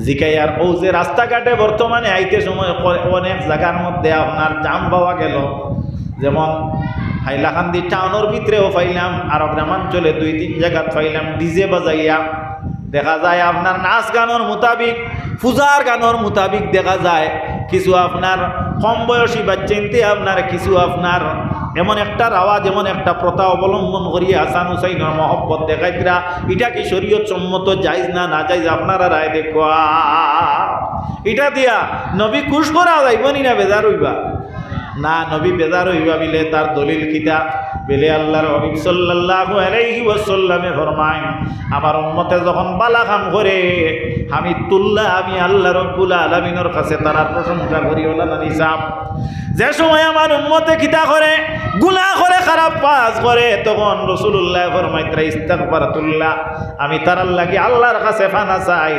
জিকাইয়ার ও যে রাস্তাঘাটে বর্তমানে আইতে সময় অনেক জায়গার মধ্যে আপনার জাম পাওয়া গেল, যেমন হাইলাকান্দি টাউনের ভিতরেও পাইলাম, আর গ্রামাঞ্চলে 2-3 জায়গা পাইলাম ডিজে বাজাইয়া। দেখা যায় আপনার নাচ গানের মোতাবিক, পূজার গানের মোতাবিক দেখা যায় কিছু আপনার কম বয়সী বাচ্চাইতে আপনার কিছু আপনার এমন একটা আওয়াজ, এমন একটা প্রথা অবলম্বন করিয়া হাসান হুসাইনের মহব্বত দেখাইতরা। এটা কি শরীয়ত সম্মত, জায়েজ না না জায়েজ? আপনারা রায় দেখুয়া। এটা দিয়া নবী খুশ করা যাইবনি না বেজার হইবা? না, নবী বেজার হইবা বিলে তার দলিল কিতা? বেলে আল্লাহর হাবিব সাল্লাল্লাহু আলাইহি ওয়াসাল্লামে ফরমায়, আমার উম্মতে যখন বালা কাম করে হামিদুল্লাহ, আমি আল্লাহ রাব্বুল আলামিনের কাছে তার প্রশংসা করি। ওলা না নিসাব, যে সময় আমার উম্মতে কিতা করে, গুনাহ করে, খারাপ কাজ করে, তখন রাসূলুল্লাহ ফরমাইতরা ইস্তিগফারতুল্লাহ, আমি তার লাগি আল্লাহর কাছে ফানা চাই।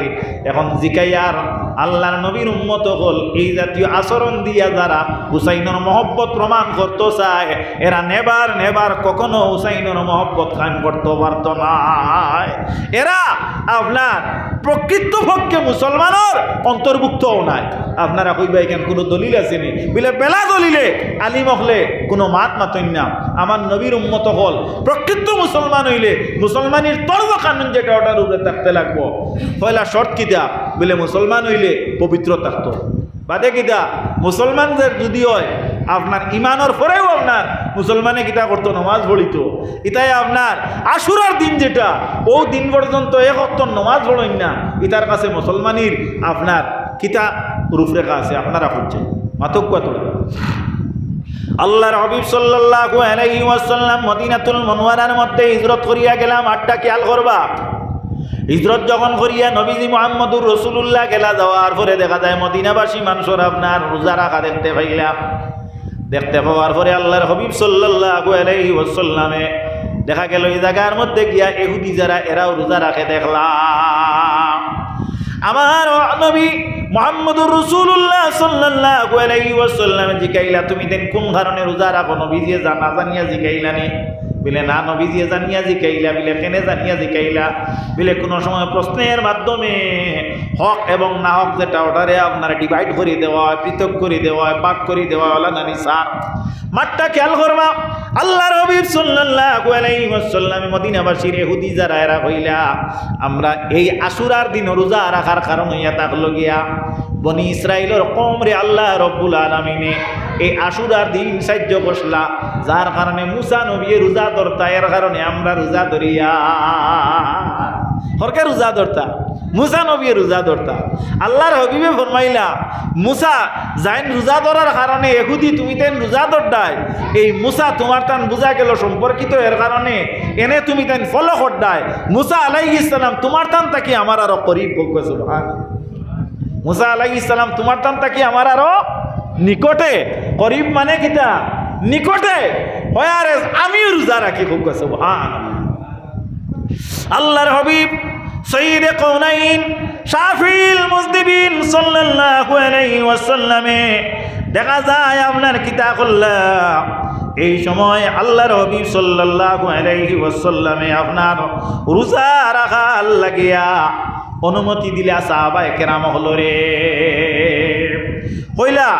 এখন জিকাইয়ার আল্লাহর নবীর উম্মত হল এই জাতীয় আচরণ দিয়া যারা হুসাইনের মহব্বত প্রমাণ করতে চায়, এরা নেবার কখনো হুসাইনের মহব্বত কায়েম করতে পারত না। এরা আপনার প্রকৃতপক্ষে মুসলমানের অন্তর্ভুক্তও নাই। আপনারা কইবা এখানে কোনো দলিল আসেনি বলে, বেলা দলিলে আলিম হলে কোনো মাত মাতইন না। আমার নবীর উম্মত হল প্রকৃত মুসলমান হইলে মুসলমানের তর্ক কানুন যেটা ওটার উপরে থাকতে লাগবো। পয়লা শর্ত কিতা বলে, মুসলমান হইলে পবিত্র থাকতো। বাদে কিতা মুসলমান যদি হয় আপনার ইমানের পরেও আপনার মুসলমানে কিতা করতো, নমাজ পড়িত। ইতাই আপনার আশুরার দিন যেটা, ও দিন পর্যন্ত এক ওয়াক্ত নমাজ পড়েন না, ইতার কাছে মুসলমানের আপনার কিতা রূপরেখা আছে। আপনারা করছেন মাতক কত। আল্লাহর হাবিব সাল্লাল্লাহু আলাইহি ওয়াসাল্লাম মদিনাতুল মুনওয়ারার মধ্যে হিজরত করিয়া গেলাম। আটটা খেয়াল করবা, হিজরত যখন করিয়া নবীজি মুহাম্মদুর রাসূলুল্লাহ গেলা, যাওয়ার পরে দেখা যায় মদিনাবাসী মানুষের আপনার রোজা রাখা দেখতে পাইলাম। দেখতে পাওয়ার পরে আল্লাহর হাবিব সাল্লাল্লাহু আলাইহি ওয়াসাল্লামে দেখা গেল এই জায়গার মধ্যে গিয়া ইহুদি যারা এরাও রোজা রাখে দেখলাম। আমার নবী মুহাম্মদুর রাসূলুল্লাহ সাল্লাল্লাহু আলাইহি ওয়াসাল্লাম জিকাইলা, তুমি দেন কোন কারণে রোজা রাখো? নবীজি জানা জানিয়া জিকাইলানি? বলে না, নবীজি জানিয়া জিকাইলা। বলে কেনে জানিয়া জিকাইলা? বলে কোনো সময় প্রশ্নের মাধ্যমে হক এবং না হক যেটা ওটারে আপনার ডিভাইড করে দেওয়া হয়, পৃথক করে দেওয়া হয়, ভাগ করে দেওয়া হলো না নিসার। মাঠটা খেয়াল করবা, আল্লাহর হাবিব সাল্লাল্লাহু আলাইহি ওয়াসাল্লাম মদিনাবাসীর ইহুদি যারা এরা কইলা, আমরা এই আশুরার দিন রোজা রাখার কারণ হইয়া থাকলো গিয়া বনি ইসরাইলের কওমরে আল্লাহ রব্বুল আলামিনে এই আশুরার দিন সাহায্য করলা, যার কারণে মুসা নবী রোজা ধরতা, এর কারণে আমরা রোজা ধরিয়া। হরকে রোজা ধরতা, মুসা নবী রোজা ধরতা। আল্লাহর হাবিবে ফরমাইলা, মুসা যাইন রোজা ধরার কারণে ইহুদি তুমি তেন রোজা ধরতাই, এই মুসা তোমার তান বুঝা গেল সম্পর্কিত, এর কারণে এনে তুমি তেন ফলো করতাই। মুসা আলাইহিস সালাম তোমার তান তাকি আমার আরো করিব। সুবহানাল্লাহ। মুসা আলাইহিস সালাম তোমার তান তাকি আমার আরো নিকটে। করিব মানে কিতা? নিকটে। হয়ারে আমিও রোজা রাখি। সুবহানাল্লাহ। আল্লাহর হাবিব সাইয়্যিদে কাউনাইন শাফিউল মুজনিবিন সাল্লাল্লাহু আলাইহি ওয়াসাল্লামে দেখা যায় আপনার কিতা করলাম, এই সময় আল্লাহর হাবিব সাল্লাল্লাহু আলাইহি ওয়াসাল্লামে আপনার রোজা রাখার লাগিয়া অনুমতি দিলা। সাহাবায়ে কেরাম হলো রে কইলা,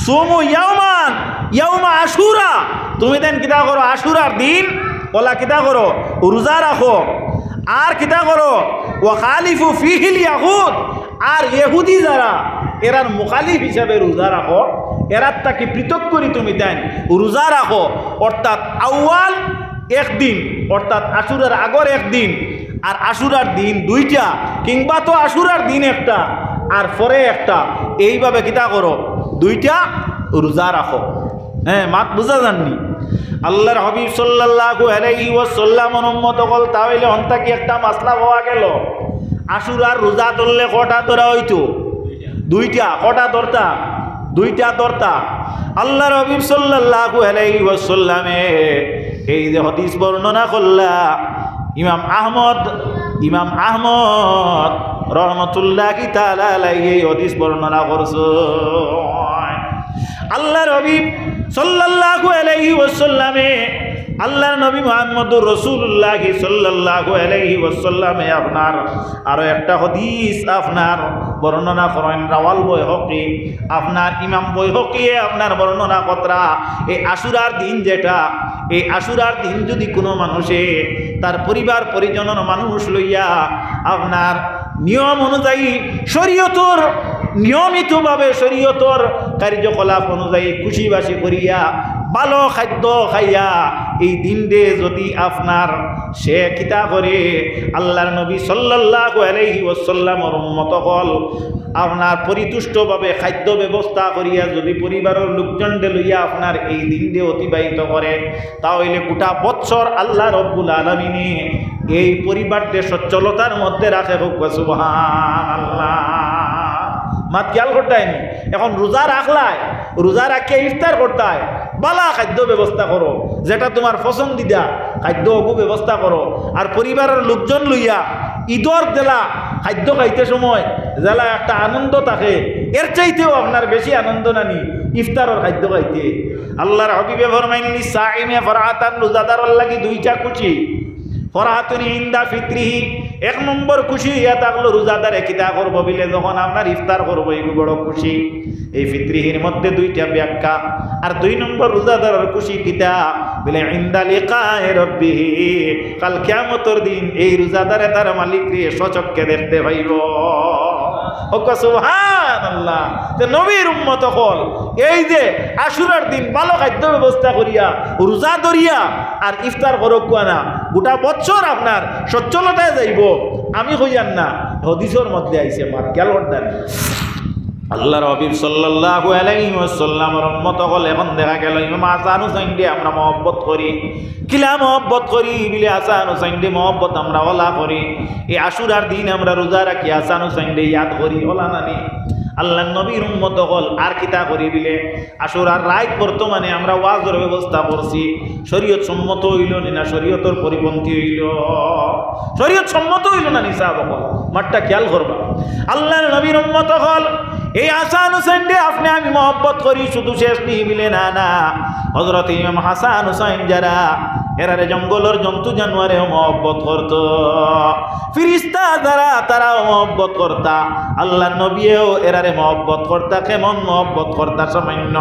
সুমু ইয়াওমান ইয়াওমা আশুরা, তুমি দেন কিতা করো আশুরার দিন, ওলা কিতা করো রোজা রাখো। আর কিতা করো ওয়া খালিফু ফিহিল ইয়াহুদ, আর ইহুদি যারা এরার মুখালিফ হিসাবে রোজা রাখো, এরার তাকে পৃথক করি তুমি দেন রোজা রাখো। অর্থাৎ আউয়াল একদিন, অর্থাৎ আশুরার আগর একদিন, আর আশুরার দিন দুইটা, কিংবা তো আশুরার দিন একটা আর পরে একটা, এইভাবে কিতা করো দুইটা রোজা রাখো। হ্যাঁ, মাত বুঝা যাননি? আল্লাহর হাবিব সাল্লাল্লাহু আলাইহি ওয়াসাল্লামের উম্মত হল, তাহলে হন্তা কি একটা মাসলা পাওয়া গেল, আশুরার রোজা ধরলে কটা ধরা হইতো? দুইটা। কটা ধরতা? দুইটা ধরতা। আল্লাহর হাবিব সাল্লাল্লাহু আলাইহি ওয়াসাল্লামে এই যে হাদিস বর্ণনা করলা, ইমাম আহমদ রহমতুল্লাহি তাআলা আলাইহি এই হাদিস বর্ণনা করছে। আল্লাহর হাবিব সাল্লাল্লাহু আলাইহি ওয়াসাল্লামে আল্লাহর নবী মুহাম্মদুর রাসূলুল্লাহ সাল্লাল্লাহু আলাইহি ওয়াসাল্লামে আপনার আরো একটা হাদিস আপনার বর্ণনা করেন রাওয়াল বাইহাকি, আপনার ইমাম বাইহাকিয়ে আপনার বর্ণনা কতরা এই আশুরার দিন যেটা, এই আশুরার দিন যদি কোনো মানুষে তার পরিবার পরিজনের মানুষ লইয়া আপনার নিয়ম অনুযায়ী শরীয়তর নিয়মিতভাবে শরীয়তর কার্যকলাপ অনুযায়ী খুশিবাসী করিয়া ভালো খাদ্য খাইয়া এই দিনরে যদি আপনার সে কিতা করে আল্লাহর নবী সাল্লাল্লাহু আলাইহি ওয়াসাল্লামের উম্মত হল আপনার পরিতুষ্টভাবে খাদ্য ব্যবস্থা করিয়া যদি পরিবারের লোকজনকে লইয়া আপনার এই দিনরে অতিবাহিত করে, তাহলে গোটা বৎসর আল্লাহ রব্বুল আলামিনে এই পরিবারকে সচ্ছলতার মধ্যে রাখে। সুবহানাল্লাহ। মাত খেয়াল করতায়নি। এখন রোজা রাখলাই, রোজা রাখিয়া ইফতার করতায়, বালা খাদ্য ব্যবস্থা করো, যেটা তোমার পছন্দিদা খাদ্য অগু ব্যবস্থা করো। আর পরিবারের লোকজন লইয়া ঈদর জেলা খাদ্য খাইতে সময় জেলা একটা আনন্দ থাকে, এর চাইতেও আপনার বেশি আনন্দ নানি ইফতারের খাদ্য খাইতে। আল্লাহর হাবিবে ফরমাইনি সাইমে ফরহাতান, রোজাদারের লাগি দুইটা খুশি। ফরহাতুন ইনদা ফিত্রিহি, এক নম্বর খুশি ইয়া থাকলো রোজাদারে কিতা করবো বলে যখন আপনার ইফতার করবো, এগুলো বড় খুশি। এই ফিত্রিহির মধ্যে দুইটা ব্যাখ্যা। আর দুই নম্বর রোজাদারের খুশি কিতা বলে ইনদা লিকায়ে রাব্বিহি, কাল কিয়ামতের দিন এই রোজাদারে তার মালিক রে সচক্ষে দেখতে পাইব। সুবহানাল্লাহ। তো নবীর উম্মত হল এই যে আশুরার দিন ভালো খাদ্য ব্যবস্থা করিয়া রোজা ধরিয়া আর ইফতার করক না, গোটা বছর আপনার সচ্ছলতায় যাইব। আমি হইয়ান না, হাদিসের মধ্যে আইছে মার ক্যালন্ডার আল্লাহর হাবিব সাল্লাল্লাহু আলাইহি ওয়াসাল্লামের উম্মত হল। এখন দেখা গেল ইমাম হাসান হুসাইন দিয়ে আমরা মহব্বত করি, কিলা মহব্বত করি বলে হাসান হুসাইন দিয়ে মহব্বত আমরা ওলা করি। এই আশুরার দিন আমরা রোজা রাখি, হাসান হুসাইন দিয়ে ইয়াদ করি, ওলা নানি আল্লাহ নবীর উম্মত হল। আর কিতা করি বিলে আশুরার রাত বর্তমানে আমরা ওয়াজের ব্যবস্থা করছি, শরীয়ত সম্মত হইল না শরীয়তের পরিপন্থী হইল, শরীয়ত সম্মত হইল না নিসাব হল, মাঠটা খেয়াল করবা। আল্লাহর নবীর উম্মত হল এই হাসান হুসাইন দিয়ে আপনি আমি মহব্বত করি, শুধু শেষ নিয়ে বিলে না না হযরত ইমাম হাসান হুসাইন যারা এরারে জঙ্গলের জন্তু জানোয়ারেও মহব্বত করত, ফিরিস্তা যারা তারাও মহব্বত করতা, আল্লাহর নবীও এরারে মহব্বত করতা। কেমন মহব্বত করতা সামান্য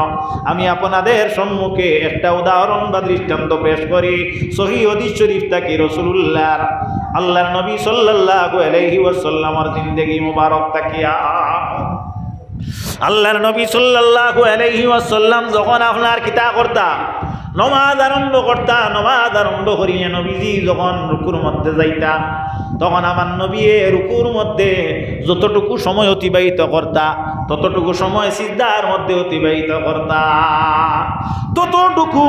আমি আপনাদের সম্মুখে একটা উদাহরণ বা দৃষ্টান্ত পেশ করি। সহিহ হাদিস শরীফ থেকে রাসূলুল্লাহ আল্লাহর নবী সাল্লাল্লাহু আলাইহি ওয়াসাল্লামের জিন্দেগি মুবারক তাকিয়া আল্লাহর নবী সাল্লাল্লাহু আলাইহি ওয়াসাল্লাম যখন আপনার কিতা করতা নমাজ আরম্ভ করতা, নমাজ আরম্ভ করিয়া নবীজি যখন রুকুর মধ্যে যাইতা, তখন আমার নবী রুকুর মধ্যে যতটুকু সময় অতিবাহিত করতা ততটুকু সময় সিজদার মধ্যে অতিবাহিত করতা। ততটুকু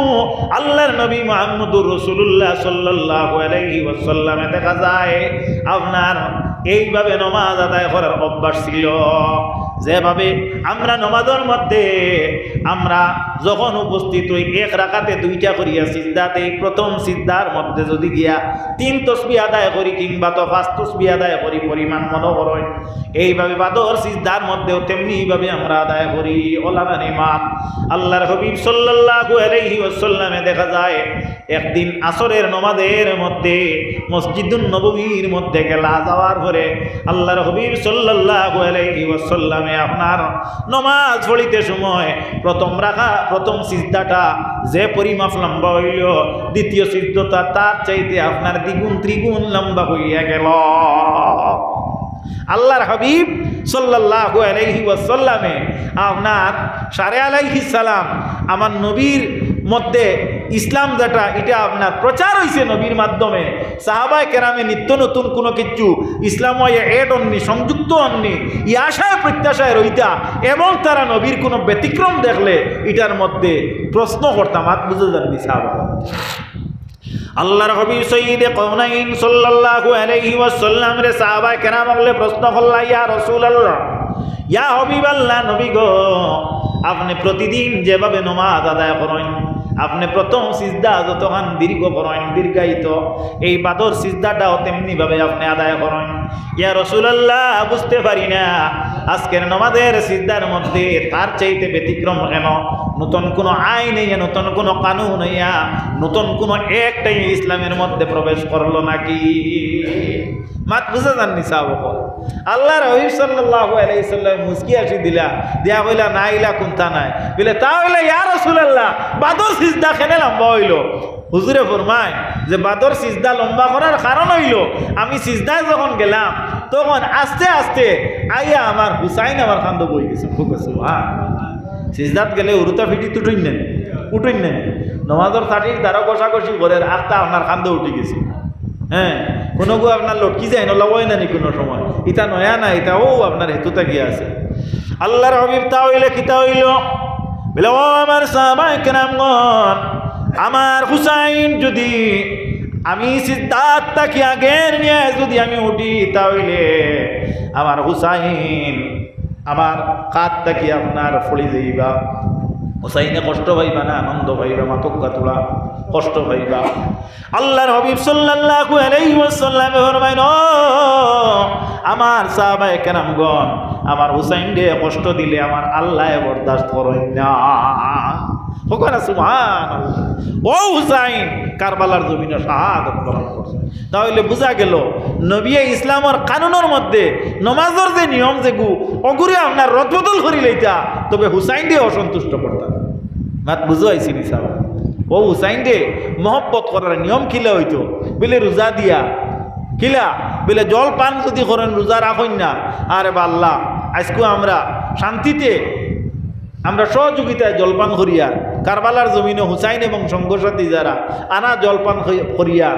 আল্লাহর নবী মুহাম্মদুর রাসূলুল্লাহ সাল্লাল্লাহু আলাইহি ওয়াসাল্লামে দেখা যায় আপনার এইভাবে নমাজ আদায় করার অভ্যাস ছিল। যেভাবে আমরা নমাজের মধ্যে আমরা যখন উপস্থিত হই এক রাকাতে দুইটা করিয়া সিজদাতে, প্রথম সিজদার মধ্যে যদি গিয়া 3 তাসবিহ আদায় করি কিংবা তো 5 তাসবিহ আদায় করি পরিমাণ মনে করই, এইভাবে বাদর সিজদার মধ্যেও তেমনিভাবে আমরা আদায় করি। ওলামা নিমাত আল্লাহর হাবিব সাল্লাল্লাহু আলাইহি ওয়াসাল্লামে দেখা যায় একদিন আসরের নমাজের মধ্যে মসজিদুন নববীর মধ্যে গেলা, যাওয়ার পরে আল্লাহর হাবিব সাল্লাল্লাহু আলাইহি ওয়াসাল্লামে আপনার নমাজ পড়িতে সময় প্রথম সিজদাটা যে পরিমাপ লম্বা হইল, দ্বিতীয় সিজদাটা তার চাইতে আপনার দ্বিগুণ ত্রিগুণ লম্বা হইয়া গেল। আল্লাহর হাবিব সাল্লাল্লাহু আলাইহি ওয়াসাল্লামে আপনার সারে আলাইহিস সালাম আমার নবীর মধ্যে ইসলাম যেটা এটা আপনার প্রচার হয়েছে নবীর মাধ্যমে, সাহাবায়ে কেরামে নিত্য নতুন কোনো কিছু ইসলাম এড অন্নি সংযুক্ত অন্নি ই আশায় প্রত্যাশায় রইতা, এবং তারা নবীর কোনো ব্যতিক্রম দেখলে এটার মধ্যে প্রশ্ন করতাম। হাত বুঝে যাননি সাহাবা। আল্লাহর হাবিব সাইয়্যিদে কাউনাইন সাল্লাল্লাহু আলাইহি ওয়াসাল্লাম রে সাহাবায়ে কেরাম বলে প্রশ্ন করলা, ইয়া রাসূলুল্লাহ, ইয়া হাবিবাল্লাহ, নবী গো আপনি প্রতিদিন যেভাবে নামাজ আদায় করেন, আপনি প্রথম সিজদা যতক্ষণ দীর্ঘ করেন দীর্ঘায়িত, এই বাদর সিজদাটাও তেমনি ভাবে আপনি আদায় করেন। ইয়া রাসূলুল্লাহ, বুঝতে পারি না আজকের নামাজের সিজদার মধ্যে তার চাইতে ব্যতিক্রম কেন? নতুন কোনো আইন হইয়া, নতুন কোনো কানুন হইয়া, নতুন কোনো একটাই ইসলামের মধ্যে প্রবেশ করলো নাকি? মাত বুঝে যাননি সাহাবা। আল্লাহর হাবিব সাল্লাল্লাহু আলাইহি সাল্লাম মুস্কি আসি দিলা দিয়া কইলা না ইলা কোনটা নাই বলে তা হইলে ইয়া রাসূলুল্লাহ বাদর সিজদা কেন লম্বা হইল হুজুরে ফরমায় যে বাদর সিজদা লম্বা করার কারণ হইল আমি সিজদায় যখন গেলাম তখন আস্তে আস্তে আইয়া আমার হুসাইন আমার কান্দ বই গেছে খুব সিজদাত গেলে উরুতা ফিটি উঠুন নেন নমাজর থাটির দ্বারা কষাকষি করে আস্তা আপনার কান্দ উঠে গেছে হ্যাঁ কোনো গো আপনার লটকি যায় নলাবই না নি কোনো সময় ইটা নয়া না এটা ও আপনার হেতুটা গিয়ে আছে আল্লাহর হাবিব তা হইলে কিতা হইল বলে ও আমার সাহাবায়ে কেরামগণ আমার হুসাইন যদি আমি সিজদাত তাকি আগের নিয়ে যদি আমি উঠি তাহলে আমার হুসাইন আমার কাত তাকি আপনার ফলি যাইবা হুসাইনে কষ্ট পাইবা না আনন্দ পাইবা মাতক্কা তোলা কষ্ট পাইবা আল্লাহর হাবিব সাল্লাল্লাহু আলাইহি ওয়াসাল্লাম ফরমাইন আমার সাহাবায়ে কেরামগণ আমার হুসাইন রে কষ্ট দিলে আমার আল্লাহ বরদাস্ত করেন না হোকানা সুবহানাল্লাহ ও হুসাইন কারবালার জমিনে শাহাদাত বরণ করছে তাহলে বোঝা গেল নবী ইসলামের কানুনের মধ্যে নামাজের যে নিয়ম যেগু অগুরে আপনার রদবদল করি লইতা তবে হুসাইন দিয়ে অসন্তুষ্ট করতাম মাত বুঝো আইছি নিসাব ও হুসাইন দে মহব্বত করার নিয়ম খিলা হইতো বলে রোজা দিয়া খিলা বলে জল পান যদি করেন রোজা রাখেন না আরে বা আল্লাহ আজকে আমরা শান্তিতে আমরা সহযোগিতায় জলপান করিয়া কারবালার জমিনে হুসাইন এবং সঙ্গসাথী যারা আনা জলপান করিয়া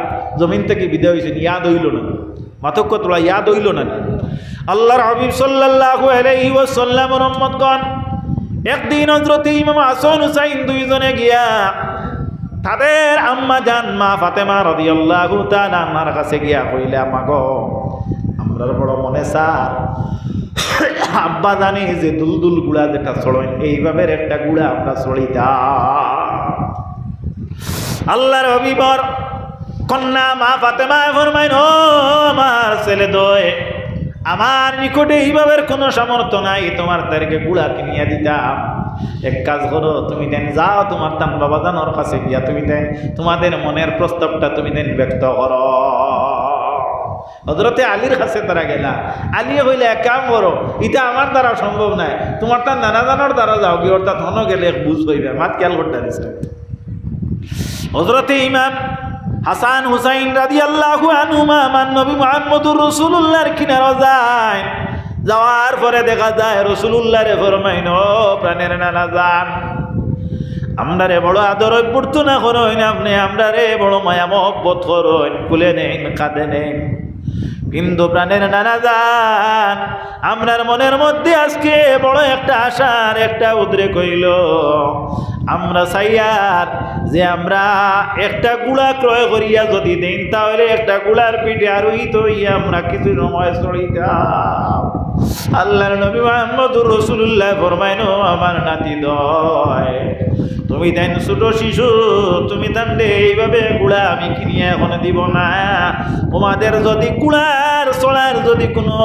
জমিন থেকে বিদায় হয়েছেন ইয়াদ হইল না মাতক্য তোলা ইয়াদ হইল না আল্লাহর হাবিব সাল্লাল্লাহু আলাইহি ওয়াসাল্লামের উম্মতগণ একদিন হযরত ইমাম হাসান হুসাইন দুইজনে গিয়া তাদের আম্মা জান মা ফাতেমা রাদিয়াল্লাহু তাআলা আনহার কাছে গিয়া কইলা মাগো আমরার বড় মনে স্যার আব্বা জানি যে দুলদুল গুড়া যেটা চড়েন এইভাবে একটা গুড়া আমরা চড়িতা আল্লাহর হাবিবর কন্যা মা ফাতেমা ফরমাইন ও আমার ছেলে দয় আমার নিকটে এইভাবে কোনো সামর্থ্য নাই তোমার তারিখে গুড়া কিনিয়া দিতাম এক কাজ করো তুমি দেন যাও তোমার তান বাবা জানোর কাছে গিয়া তুমি দেন তোমাদের মনের প্রস্তাবটা তুমি দেন ব্যক্ত করো হযরতে আলীর কাছে তারা গেলা আলী হইলে এক কাম করো এটা আমার দ্বারা সম্ভব নাই তোমার তার নানা জানোর দ্বারা যাও কি অর্থাৎ হন গেলে বুঝ হইবে মাত খেয়াল করতে হযরতে ইমাম হাসান হুসাইন রাদিয়াল্লাহু আনহুমা আমার নবী মুহাম্মদুর রাসূলুল্লাহর কিনারে যায় যাওয়ার পরে দেখা যায় রাসূলুল্লাহ রে ফরমাইন ও প্রাণের নানা জান আমরা রে বড় আদর অভ্যর্থনা করেন আপনি আমরা রে বড় মায়া মহব্বত করেন কুলে নেন কাঁদে নেন কিন্তু প্রাণের নানা জান আমরার মনের মধ্যে আজকে বড় একটা আশার একটা উদ্রেক হইল আমরা চাইয়ার যে আমরা একটা গুড়া ক্রয় করিয়া যদি দেন তাহলে একটা গুড়ার পিঠে আরোহিত হইয়া আমরা কিছু সময় চড়িতাম আল্লাহর নবী মুহাম্মদুর রাসূলুল্লাহ ফরমাইন আমার নাতি দয় তুমি দেন ছোট শিশু তুমি তান্ডে এইভাবে গুড়া আমি কিনিয়া এখন দিব না তোমাদের যদি গুড়ার চড়ার যদি কোনো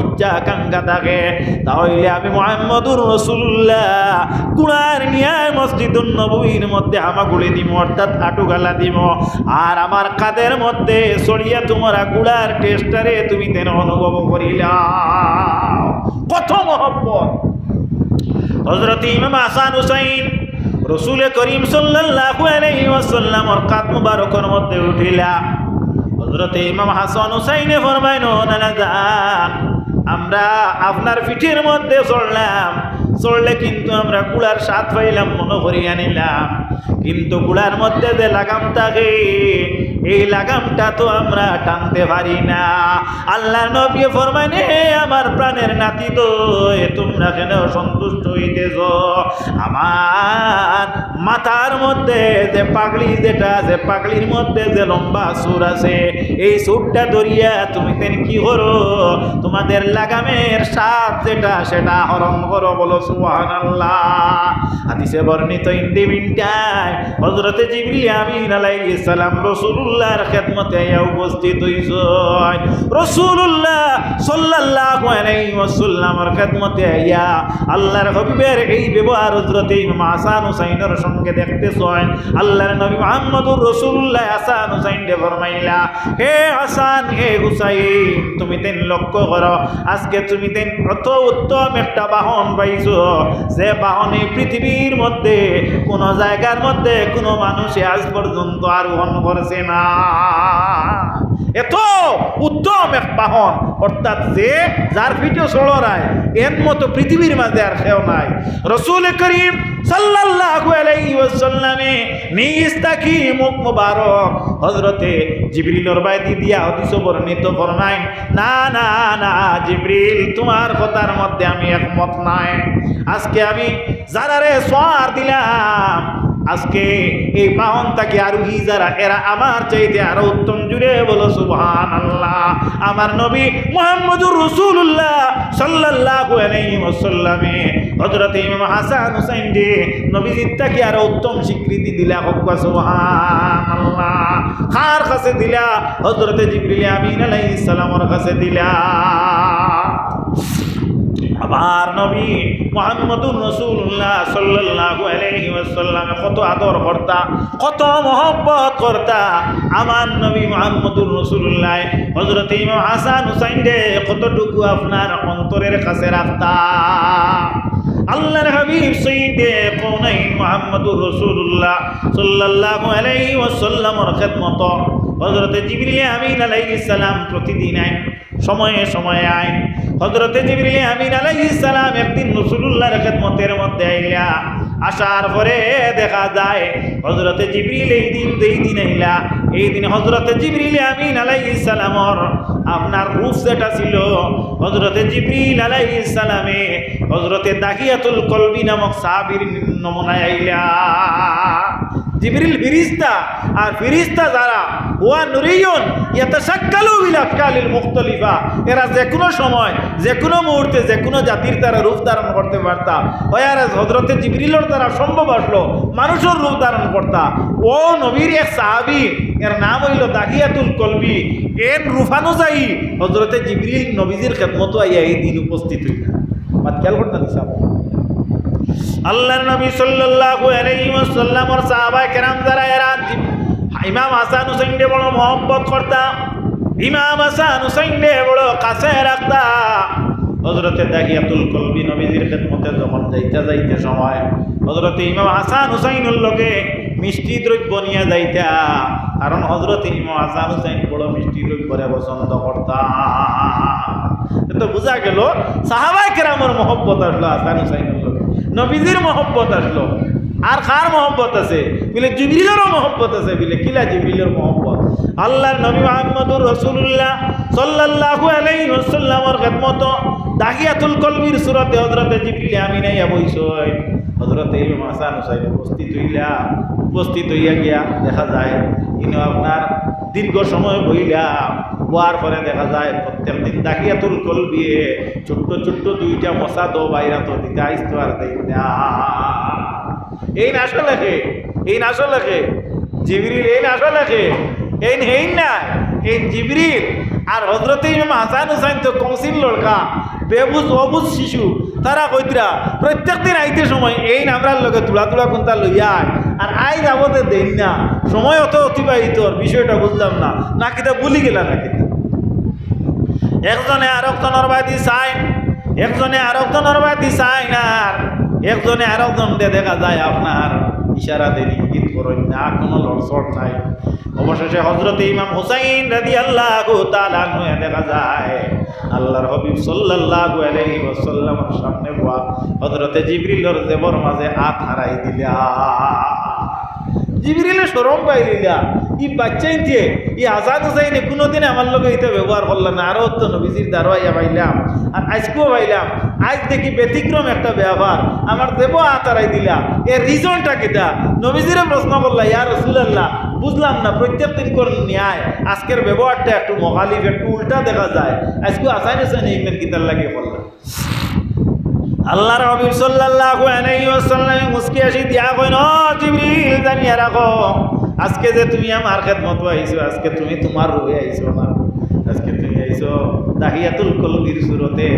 ইচ্ছা আকাঙ্ক্ষা থাকে তাহলে আমি মুহাম্মদুর রাসূলুল্লাহ গুড়ার নিয়ে মসজিদুন নববীর মধ্যে হামাগুড়ি দিব অর্থাৎ আটুগালা দিব আর আমার কাদের মধ্যে ছড়িয়া তোমরা গুড়ার টেস্টারে তুমি তেন অনুভব করিলা কত মহব্বত হযরত ইমাম হাসান হুসাইন রাসূল করিম সাল্লাল্লাহু আলাইহি ওয়াসাল্লামের কাদ মুবারকের মধ্যে উঠিলা হযরত ইমাম হাসান হুসাইনে ফরমাইনো নানা জান আমরা আপনার পিঠের মধ্যে চড়লাম চড়লে কিন্তু আমরা গুড়ার স্বাদ পাইলাম মনে করিয়া নিলাম কিন্তু গুড়ার মধ্যে যে লাগাম থাকে এই লাগামটা তো আমরা টানতে পারি না আল্লাহর নবী ফরমাইনে আমার প্রাণের নাতি তো তোমরা কেন সন্তুষ্ট হইতেছ আমার মাথার মধ্যে যে পাগড়ি যেটা যে পাগড়ির মধ্যে যে লম্বা সুর আছে এই সুরটা ধরিয়া তুমি তেন কি করো তোমাদের লাগামের স্বাদ যেটা সেটা হরণ করো বলো সুবহানাল্লাহ হাদিসে বর্ণিত ইন্দিবিনটায় হযরতে জিবরিল আমিন আলাইহিস সালাম রাসূলুল্লাহ রাসূলুল্লাহর খেদমতে আইয়া উপস্থিত হইছো রাসূলুল্লাহ সাল্লাল্লাহু আলাইহি ওয়াসাল্লামের খেদমতে আইয়া আল্লাহর হাবিবের এই ব্যবহার হযরত ইমাম হাসান হুসাইনের সঙ্গে দেখতেছেন আল্লাহর নবী মুহাম্মদুর রাসূলুল্লাহ হাসান হুসাইনকে ফরমাইলা হে হাসান হে হুসাইন তুমি তেন লক্ষ্য করো আজকে তুমি তেন কত উত্তম একটা বাহন পাইছো যে বাহনে পৃথিবীর মধ্যে কোন জায়গার মধ্যে কোনো মানুষে আজ পর্যন্ত আরোহণ করেছে না এত উত্তম এক বাহন অর্থাৎ যে যার পিঠে চড়ায় এর মতো পৃথিবীর মাঝে আর কেউ নাই রাসূল করিম সাল্লাল্লাহু আলাইহি ওয়াসাল্লামে নিজ তাকি মুখ মুবারক হযরতে জিবরিলের বাইদি দিয়া হাদিস বর্ণিত ফরমায় না না না জিবরিল তোমার কথার মধ্যে আমি একমত নাই আজকে আমি যারারে সওয়ার দিলাম আজকে এই বাহন থেকে আরোহী যারা এরা আমার চাইতে আরো উত্তম জুড়ে বলো সুবহানাল্লাহ আমার নবী মুহাম্মদুর রাসূলুল্লাহ সাল্লাল্লাহু আলাইহি ওয়াসাল্লামে হযরত ইমাম হাসান হুসাইন দে নবীজির থেকে আরো উত্তম স্বীকৃতি দিলা হোক সুবহানাল্লাহ কার কাছে দিলা হযরত জিবরিল আমিন আলাইহিস সালামের কাছে দিলা আমার নবী মুহাম্মদুর রাসূলুল্লাহ সাল্লাল্লাহু আলাইহি ওয়াসাল্লাম কত আদর করতা কত মহব্বত করতা আমার নবী মুহাম্মদুর রাসূলুল্লাহ হযরত ইমাম হাসান হুসাইন দে কতটুকু আপনার অন্তরের কাছে রাখতা আল্লাহর হাবিব সাইয়্যিদে কওনাইন মুহাম্মদুর রাসূলুল্লাহ সাল্লাল্লাহু আলাইহি ওয়াসাল্লামের খিদমত হযরত জিবরিল আমিন আলাইহিস সালাম প্রতিদিন সময়ে সময়ে আইন হযরত জিবরিল আমিন আলাইহিস সালাম একদিন রাসূলুল্লাহর খিদমতের মধ্যে আইলা আসার পরে দেখা যায় হযরত জিবরিল এই দিন আইলা এই দিন হযরত জিবরিল আমিন আলাইহিস সালামর আপনার রূপ যেটা ছিল হযরত জিবরিল আলাইহিস সালামে হযরত দাহিয়াতুল কলবি নামক সাহাবীর নমুনায় আইলা জিবরিল ফিরিস্তা আর ফিরিস্তা যারা ওয়া নুরিয়ুন ইয়াতাশাক্কালু বিল আফকালিল মুখতালিফা এরা যে কোনো সময় যে কোনো মুহূর্তে যে কোনো জাতির তারা রূপ ধারণ করতে পারতা ওয়ার হযরত জিবরিলের দ্বারা সম্ভব আসলো মানুষের রূপ ধারণ করতা ও নবীর এক সাহাবী এর নাম হইল দাহিয়াতুল কলবি এর রূপানুযায়ী হযরত জিবরিল নবীজির খেদমত আইয়া এই দিন উপস্থিত হইলা বাত খেয়াল করতে দিছা আল্লাহর নবী সাল্লাল্লাহু আলাইহি ওয়াসাল্লামের সাহাবায়ে কেরাম যারা এরা ইমাম হাসান হুসাইনকে বড় মহব্বত করতা ইমাম হাসান হুসাইনকে বড় কাছে রাখতা হযরতে দাহিয়াতুল কলবি নবীজির খেদমতে যখন যাইতে সময় হযরতে ইমাম হাসান হুসাইনের লগে মিষ্টি দ্রব্য নিয়ে যাইতা কারণ হযরতে ইমাম হাসান হুসাইন বড় মিষ্টি দ্রব্যরে পছন্দ করতা তো বোঝা গেল সাহাবায়ে কেরামের মহব্বত আসলো হাসান হুসাইনের লগে নবীজির মহব্বত আসলো আর কার মহব্বত আছে বলে জিবরিলেরও মহব্বত আছে বলে কিলা জিবরিলের মহব্বত আল্লাহর নবী মুহাম্মদুর রাসূলুল্লাহ সাল্লাল্লাহু আলাইহি ওয়াসাল্লামের খিদমত দাহিয়াতুল কলবির সূরতে হযরত জিবরিল আমিন আইয়া বইছয় হযরত ইমাম হাসান হুসাইন উপস্থিত হইয়া গিয়া দেখা যায় ইনি আপনার দীর্ঘ সময় বইলা হওয়ার পরে দেখা যায় প্রত্যেক দিন দাহিয়াতুল কলবি ছোট্ট ছোট্ট দুইটা মশা দো বাইরা তো দিতে আসতো আর দেই না এই নাশো লেখে জিবরিল এই নাশো লেখে এই না এই জিবরিল আর হযরত ইমাম হাসান হুসাইন তো কমসিল লড়কা বেবুজ অবুজ শিশু তারা কইতরা প্রত্যেক দিন আইতে সময় এই নামরার লগে তুলা কোনটা লইয়া আর আই যাবতে দেন না সময় অত অতিবাহিত বিষয়টা বুঝলাম না কিতা ভুলি গেলা না কিতা একজনে আরেকজনের বাদি চাই না একজনে আরেকজন দেখা যায় আপনার ইশারা দেন ইঙ্গিত করেন না কোনো লড়ছড় নাই অবশেষে হযরত ইমাম হুসাইন রাদিয়াল্লাহু তাআলা দেখা যায় আল্লাহর হাবিব সাল্লাল্লাহু আলাইহি ওয়াসাল্লামের সামনে বয়া হযরত জিবরিলের জেবর মাঝে হাত হারাই দিলা জিবরিলের শরম পাইলিলা ই বাচ্চাই দিয়ে ই হাসান হুসাইনে কোনোদিন আমার লগে এটা ব্যবহার করলাম না আরও তো নবীজির দারোয়াইয়া পাইলাম আর আজকেও পাইলাম আজ দেখি ব্যতিক্রম একটা ব্যবহার আমার দেব আতারাই দিলা এর রিজনটা কিটা নবীজিরে প্রশ্ন করলা ইয়া রাসূলুল্লাহ বুঝলাম না প্রত্যেক দিন করে ন্যায় আজকের ব্যবহারটা একটু মখালিফ একটু উল্টা দেখা যায় আজকেও হাসান হুসাইন ইমেন কিতার লাগে করলাম আল্লাহর হাবিব সাল্লাল্লাহু আলাইহি ওয়াসাল্লাম মুস্কি আসি দিয়া কইন জিবরিল জানিয়া রাখো আজকে যে তুমি আমার খেদমত আইছো, আজকে তুমি তোমার রূপে আইছো না, আজকে তুমি আইছো দাহিয়াতুল কলবির সুরতে।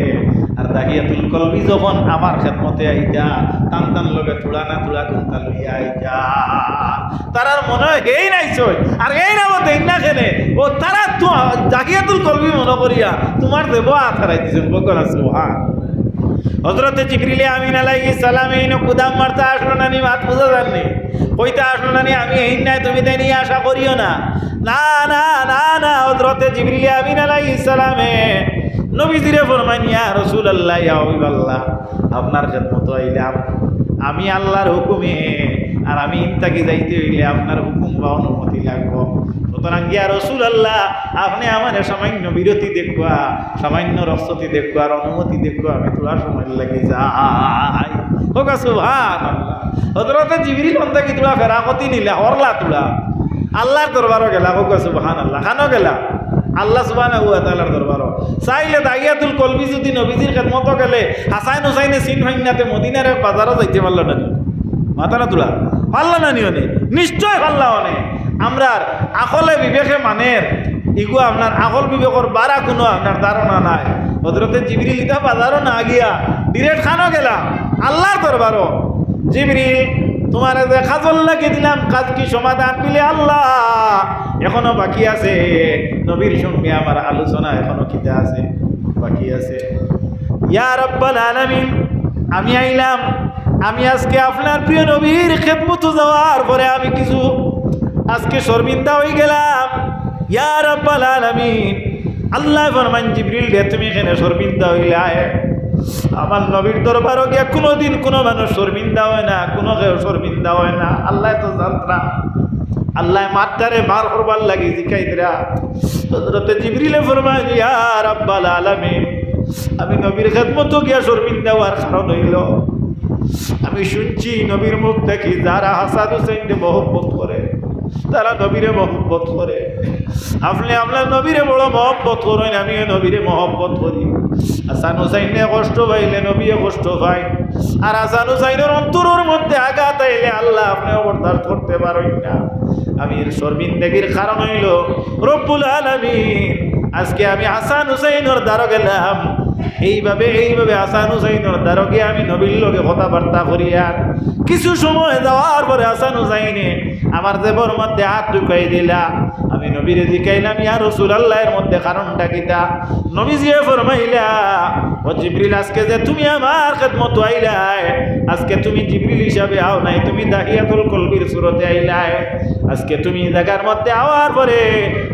আর দাহিয়াতুল কলবি যখন আমার খেদমতে আইতা, টান টান লগে তুলা না তুলা কোনটা লইয়া আইতা, তারার মনে হয় এই নাইছো আর এই নামত এই না খেলে ও তারা তো দাহিয়াতুল কলবি মনে করিয়া তোমার দেব আথারাই দিছেন। বকরা সুবহান। হযরতে জিবরিল আমিন আলাইহিস সালাম এই কুদাম মারতে আসলো না, নি মাত বুঝা জাননি কইতে আসলো না, নি আমি এই নাই তুমি তাই নিয়ে আশা করিও না। না না না না, হযরতে জিবরিল আমিন আলাইহিস সালামে নবীজিরে ফরমান, ইয়া রাসূলুল্লাহ, ইয়া হাবিবাল্লাহ, আপনার খেদমত আইলাম আমি আল্লাহর হুকুমে, আর আমি ইনতাকি যাইতে হইলে আপনার হুকুম বা অনুমতি লাগবে। সুতরাং ইয়া রাসূলুল্লাহ, আপনি আমার সামান্য বিরতি দেখবা, সামান্য রসতি দেখবা আর অনুমতি দেখবা, আমি তোলা সময় লাগে যাই। হোক সুবহানাল্লাহ। হযরতে জিবরিল অন্তকি তোলা ফেরাকতি নিলা হরলা তোলা আল্লাহর দরবারও গেলা। হোক সুবহানাল্লাহ। খানো গেলা আল্লাহ সুবহানাহু ওয়া তাআলার দরবারও। চাইলে দাহিয়াতুল কলবি যদি নবীজির খেদমত গেলে হাসান হুসাইনে সিন ভাইনাতে মদিনার বাজারও যাইতে পারল না, মাথা না তোলা পারল না নিয়নে, নিশ্চয় পারল অনে। আমরা আকলে বিবেকে মানের ইগু আপনার আকল বিবেকর বারা কোনো আপনার ধারণা নাই। হযরতে জিবরিল ইতা বাজারও না গিয়া ডিরেক্ট খানো গেলা আল্লাহর দরবারও। জিবরিল তোমার যে কাজল লাগিয়ে দিলাম, কাজ কি সমাধান মিলে আল্লাহ এখনো বাকি আছে, নবীর সঙ্গে আমার আলোচনা এখনো কিতা আছে, বাকি আছে। ইয়া রাব্বাল আলামিন, আমি আইলাম, আমি আজকে আপনার প্রিয় নবীর খেদমত যাওয়ার পরে আমি কিছু আজকে শর্মিন্দা হয়ে গেলাম। ইয়া রাব্বাল আলামিন, আল্লাহ ফরমান জিবরিল রে তুমি এখানে শর্মিন্দা হইলা, আমার নবীর দরবারও গিয়া কোনোদিন কোনো মানুষ শর্মিন্দা হয় না, কোনো কেউ শর্মিন্দা হয় না। আল্লাহ তো জানতা, আল্লাহ মারটারে মার করবার লাগি জিকাইতরা। হযরতে জিবরিলে ফরমান, ইয়া রাব্বাল আলামিন, আমি নবীর খেদমত গিয়া শর্মিন্দা হওয়ার কারণ হইল আমি শুনছি নবীর মুখ দেখি যারা হাসান হুসাইনকে মহব্বত করে তারা নবীরে মহব্বত করে। আপনি আপনার নবীরে বড় মহব্বত করেন, আমিও নবীরে মহব্বত করি। হাসান হুসাইনে কষ্ট পাইলে নবীও কষ্ট পাই, আর হাসান হুসাইনের অন্তরের মধ্যে আঘাত আইলে আল্লাহ আপনিও বরদাস্ত করতে পারেন না। আমি শর্মিন্দগির কারণ হইল রব্বুল আলামিন আজকে আমি হাসান হুসাইনের দ্বারা গেলাম, এইভাবে হাসান হুসাইনের দ্বারা গিয়ে আমি নবীর লোকে কথাবার্তা করিয়া কিছু সময় যাওয়ার পরে হাসান হুসাইনে আমার দেবর মধ্যে হাত ঢুকাই দিলা। আমি নবীরে জিকাইলাম, ইয়া রাসূলুল্লাহর মধ্যে কারণটা কিতা? নবীজি ফরমাইলা, ও জিবরিল, আজকে যে তুমি আমার খেদমত আইলাই, আজকে তুমি জিবরিল হিসাবে আও নাই, তুমি দাহিয়াতুল কলবির সুরতে আইলাই। আজকে তুমি জায়গার মধ্যে আওয়ার পরে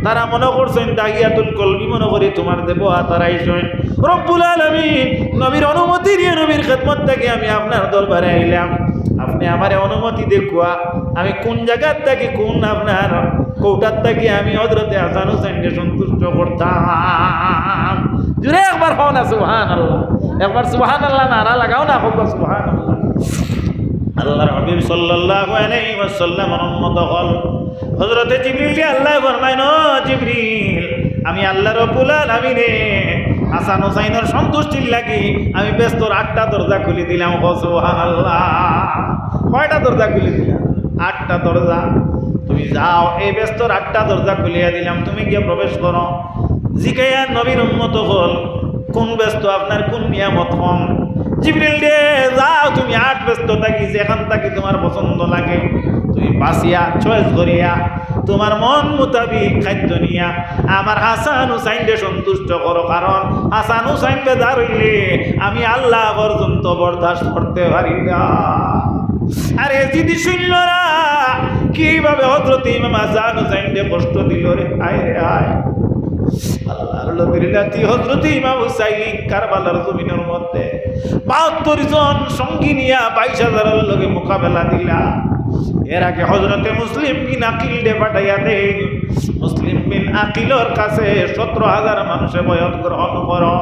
তারা মনে করছেন দাহিয়াতুল কলবি মনে করি তোমার দেব তারাইছেন। রব্বুল আলামিন নবীর অনুমতি দিয়ে নবীর খেদমত থেকে আমি আপনার দরবারে আইলাম। আপনি আমার অনুমতি দেখুয়া আমি কোন জায়গার থেকে কোন আপনার কৌটার থেকে আমি হযরতে হাসান হুসাইনকে সন্তুষ্ট করতাম। জুড়ে একবার হও না সুবহানাল্লাহ, একবার সুবহানাল্লাহ নারা লাগাও না, হোক সুবহানাল্লাহ। আল্লাহর হাবিব সাল্লাল্লাহু আলাইহি ওয়াসাল্লামের উম্মত হল হযরতে জিবরিলকে আল্লাহ ফরমায়, ও জিবরিল, আমি আল্লাহ রাব্বুল আলামিনে হাসান হুসাইনের সন্তুষ্টির লাগি আমি ব্যস্তর 8টা দরজা খুলে দিলাম। সুবহানাল্লাহ। কয়টা দরজা খুলে দিলাম? 8টা দরজা। তুমি যাও, এই ব্যস্তর 8টা দরজা খুলিয়া দিলাম, তুমি গিয়ে প্রবেশ করো। জিকাইয়া নবীর উম্মত হল কোন ব্যস্ত আপনার কোন নিয়ামত হন? জিবরিল রে যাও, তুমি 8 ব্যস্ত থাকি যেখান থাকি তোমার পছন্দ লাগে তুমি বাসিয়া চয়েস করিয়া তোমার মন মোতাবিক খাদ্য নিয়া আমার হাসান হুসাইনকে সন্তুষ্ট করো, কারণ হাসান হুসাইন বেজার হইলে আমি আল্লাহ পর্যন্ত বরদাস্ত করতে পারি না। আরে যদি শুনল না কিভাবে হযরত ইমাম হাসান হুসাইনকে কষ্ট দিল রে, আয় রে আয়। আল্লাহর নবীর নাতি হযরত ইমাম হুসাইন কারবালার জমিনের মধ্যে 72 জন সঙ্গী নিয়া 22,000 লোকে মোকাবেলা দিলা। এর আগে হযরতে মুসলিম বিন আকিল ডে পাঠাইয়া দেন, মুসলিম বিন আকিলর কাছে 17,000 মানুষে বয়াত গ্রহণ করে।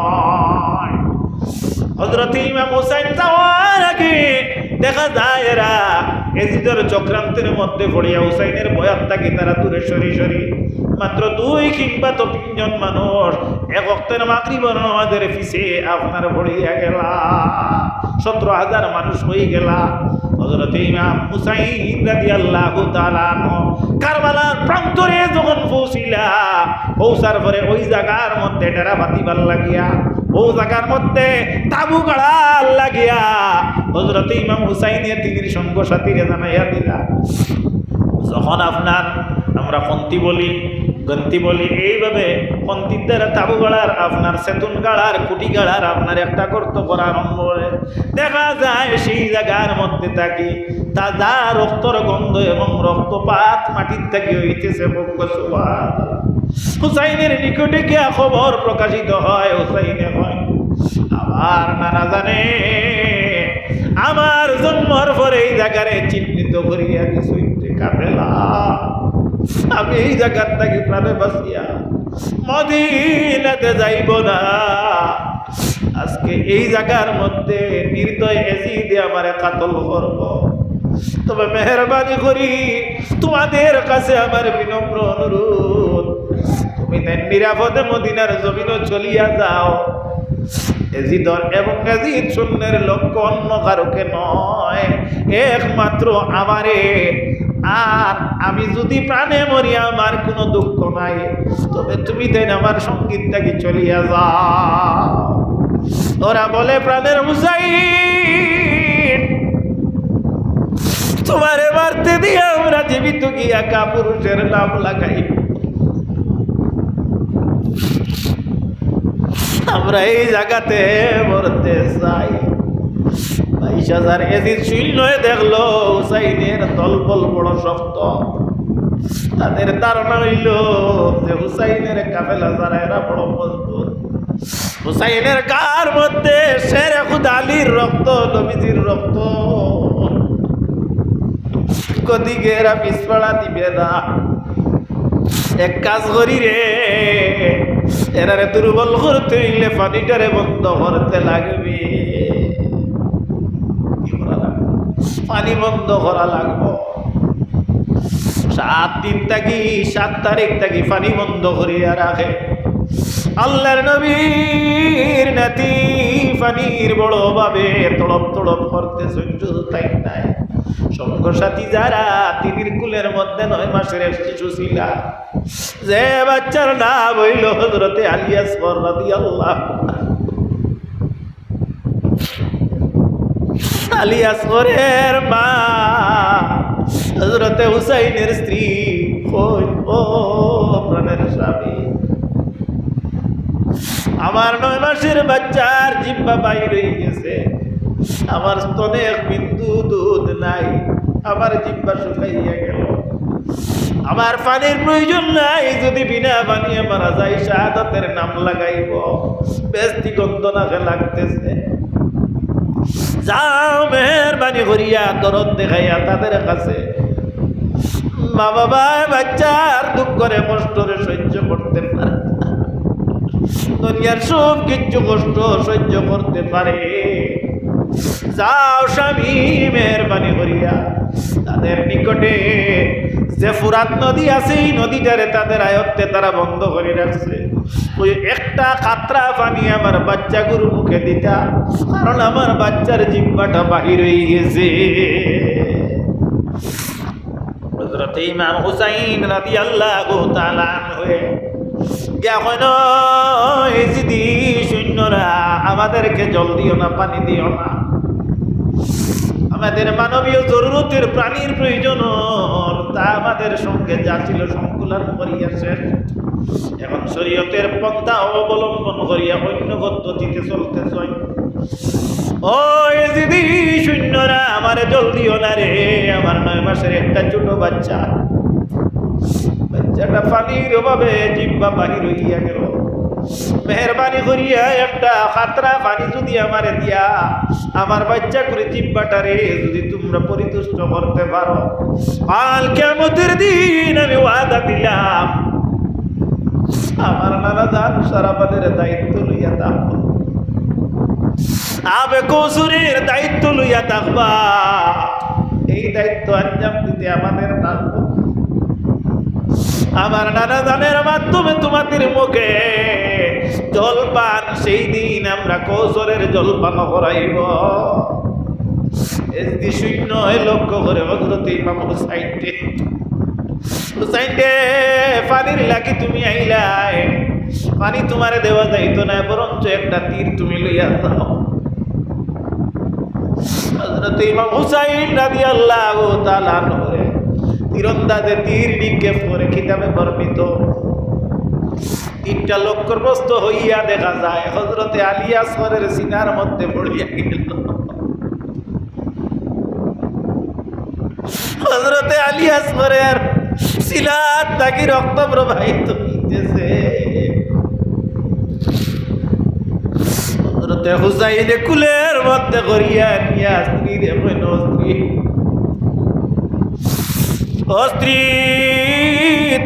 হযরত ইমাম হুসাইন যাওয়ার আগে দেখা যায় এজিদের চক্রান্তের মধ্যে পড়িয়া হুসাইনের বয়াত থাকি তারা দূরে সরি সরি মাত্র 2 কিংবা 3 জন মানুষ এক ওয়াক্তের মাগরিবের নামাজের পিছে আপনার পড়িয়া গেলা 17,000 মানুষ হয়ে গেলা। হযরত ইমাম হুসাইন রাদিয়াল্লাহু তাআলা কারবালার প্রান্তরে যখন পৌঁছার পরে ওই জায়গার মধ্যে ডেরা বাতিবার লাগিয়া ও জায়গার মধ্যে তাবু গাড়ার লাগিয়া হযরত ইমাম হুসাইনের তিনির সঙ্গ সাথীরে জানাইয়া দিলা যখন আপনার আমরা পন্থী বলি গন্তি বলি এইভাবে পন্থীর দ্বারা তাবু গাড়ার আপনার সেতুন গাড়ার কুটি গাড়ার আপনার একটা করতে করার নম্বরে দেখা যায় সেই জায়গার মধ্যে থাকি তাজা রক্তর গন্ধ এবং রক্তপাত মাটির থেকে হইতেছে। হুসাইনের নিকটে গিয়া খবর প্রকাশিত হয় হুসাইনে হয় আবার নানা জানে আমার জন্মর পরে এই জায়গারে চিহ্নিত করিয়া দিছে কাফেলা আমি এই জায়গার থেকে প্রাণে বাঁচিয়া মদিনাতে যাইব না। আজকে এই জায়গার মধ্যে নির্দয় এজিদে আমারে কাতল করব। তবে মেহরবানি করি তোমাদের কাছে আমার বিনম্র অনুরোধ তুমি নিরাপদে মদিনার জমিনে চলিয়া যাও। এজিদর এবং এজিদ শূন্যের লক্ষ্য অন্য কারোকে নয়, একমাত্র আমারে। আর আমি যদি প্রাণে মরি আমার কোনো দুঃখ নাই, তবে তুমি দেন আমার সঙ্গীতটাকে চলিয়া যাও। ওরা বলে প্রাণের হুসাইন তোমারে মারতে দিয়ে আমরা জীবিত গিয়া কাপুরুষের নাম লাগাই, আমরা এই জায়গাতে মরতে চাই। 22,000 এজিদ সৈন্যে দেখলো হুসাইনের দলবল বড় শক্ত। তাদের ধারণা হইল যে হুসাইনের কাফেলা যারা এরা বড় মজবুত। হুসাইনের গার মধ্যে শের খুদা আলীর রক্ত, নবীজির রক্ত, কদিকে এরা পিছপড়া দিবে না। এক কাজ করি রে, এরারে দুর্বল করতে হইলে পানিটারে বন্ধ করতে লাগবে, পানি বন্ধ করা লাগবে। 7 দিন থাকি 7 তারিখ থাকি পানি বন্ধ করিয়া রাখে। আল্লাহর নবীর নাতি পানির বড় ভাবে তড়প তড়প করতে সহ্য তাই নাই। সঙ্গ সাথী যারা তিনির কুলের মধ্যে 9 মাসের শিশু ছিল, যে বাচ্চার নাম হইল হযরতে আলী আসগর রাদিয়াল্লাহু আলী আসগরের মা হযরতে হুসাইনের স্ত্রী ও প্রাণের স্বামী, আমার 9 মাসের বাচ্চার জিহ্বা বাইর হয়ে গেছে, আমার স্তনে এক বিন্দু দুধ নাই, আমার জিহ্বা শুকাইয়া গেল, আমার পানির প্রয়োজন নাই, যদি বিনা পানিয়ে মারা যায় শাহাদাতের নাম লাগাইব, বেস্তি গন্ধ নাকে লাগতেছে। যাও মেহরবানি করিয়া দরদ দেখাইয়া তাদের কাছে মা বাবা বাচ্চার দুঃখ করে কষ্টরে সহ্য করতে পারে, দুনিয়ার সব কিছু কষ্ট সহ্য করতে পারে। যাও স্বামী মেহরবানি করিয়া তাদের নিকটে যে ফুরাত নদী আছে এই নদীটারে তাদের আয়ত্তে তারা বন্ধ করে রাখছে, ওই একটা কাতরা পানি আমার বাচ্চা গুরু মুখে দিতা, কারণ আমার বাচ্চার জিহ্বাটা বাহির হয়ে গেছে। হযরত ইমাম হুসাইন রাদিয়াল্লাহু তাআলা হয়ে কেন এজিদি সৈন্যরা আমাদেরকে জল দিও না, পানি দিও না, আমাদের মানবীয় জরুরতের প্রাণীর প্রয়োজন, তা আমাদের সঙ্গে যা ছিল সংকুলান করিয়া শেষ। এখন শরীয়তের পন্থা অবলম্বন করিয়া অন্য পদ্ধতিতে চলতে চাই। ও এজিদি সৈন্যরা আমারে জল দিও না রে, আমার 9 মাসের একটা ছোট বাচ্চা, বাচ্চাটা পানির অভাবে জিহ্বা বাহির হইয়া গেল, মেহরবানি করিয়া একটা খাতরা পানি যদি আমারে দিয়া আমার বাচ্চা করে জিহ্বাটারে যদি তোমরা পরিতুষ্ট করতে পারো, কাল কিয়ামতের দিন আমি ওয়াদা দিলাম আমার নানা জান সারাবাদের দায়িত্ব লইয়া থাকবো, আবে কৌসুরের দায়িত্ব লইয়া থাকবা। এই দায়িত্ব আঞ্জাম দিতে আমাদের থাকবো। আমার নানা জানের মাধ্যমে তোমাদের মুখে জলপান সেই দিন আমরা কৌশলের জলপান করাইব। এসদি শূন্য লক্ষ্য করে হযরত ইমাম হুসাইনকে পানির লাগি তুমি আইলাই, পানি তোমারে দেওয়া যাইতো না, বরঞ্চ একটা তীর তুমি লইয়া যাও। হযরত ইমাম হুসাইন রাদিয়াল্লাহু তাআলা নূরে তীরন্দাজে তীর নিক্ষেপ করে কিতাবে বর্ণিত তিনটা লক্ষ্যগ্রস্ত হইয়া দেখা যায় হযরতে আলী আসগরের সিনার মধ্যে পড়িয়া গেল। হযরতে আলী আসগরের সিনার থেকে রক্ত প্রবাহিত হইতেছে। হযরতে হুসাইন কুলের মধ্যে করিয়া নিয়া স্ত্রী দেখেন, স্ত্রী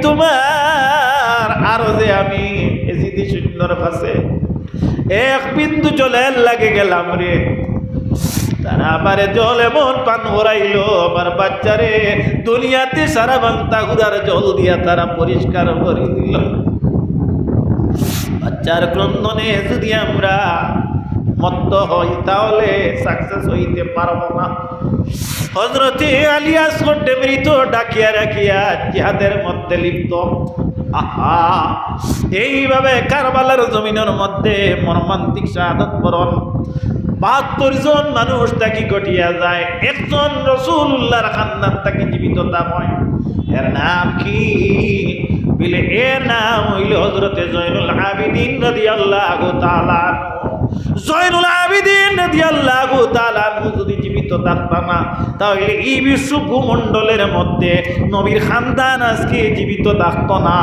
তোমার আরো যে আমি এসিদি সুন্দর কাছে এক বিন্দু জলের লাগে গেলাম রে, তারা আমারে জল এমন পান করাইল, আমার বাচ্চারে দুনিয়াতে সারা বান্তা গুদার জল দিয়া তারা পরিষ্কার করে দিল। বাচ্চার ক্রন্দনে যদি আমরা মত্ত হই তাহলে সাকসেস হইতে পারবো না। হযরতে আলী আসগর মৃত ডাকিয়া রাখিয়া জিহাদের মধ্যে লিপ্ত। আহা, এইভাবে কারবালার জমিনের মধ্যে মর্মান্তিক শাহাদাত বরণ ৭২ জন মানুষ তাকে ঘটিয়া যায়, একজন রাসূলুল্লাহর খানদান তাকে জীবিত হয়। এর নাম কি বলে? এর নাম হইল হযরতে জয়নুল আবিদিন রাদিয়াল্লাহু তাআলা। জয়নুল আবিদিন রাদিয়াল্লাহু তাআলা যদি জীবিত থাকতো না তাহলে এই বিশ্ব ভূমণ্ডলের মধ্যে নবীর খানদান আজকে জীবিত থাকতো না।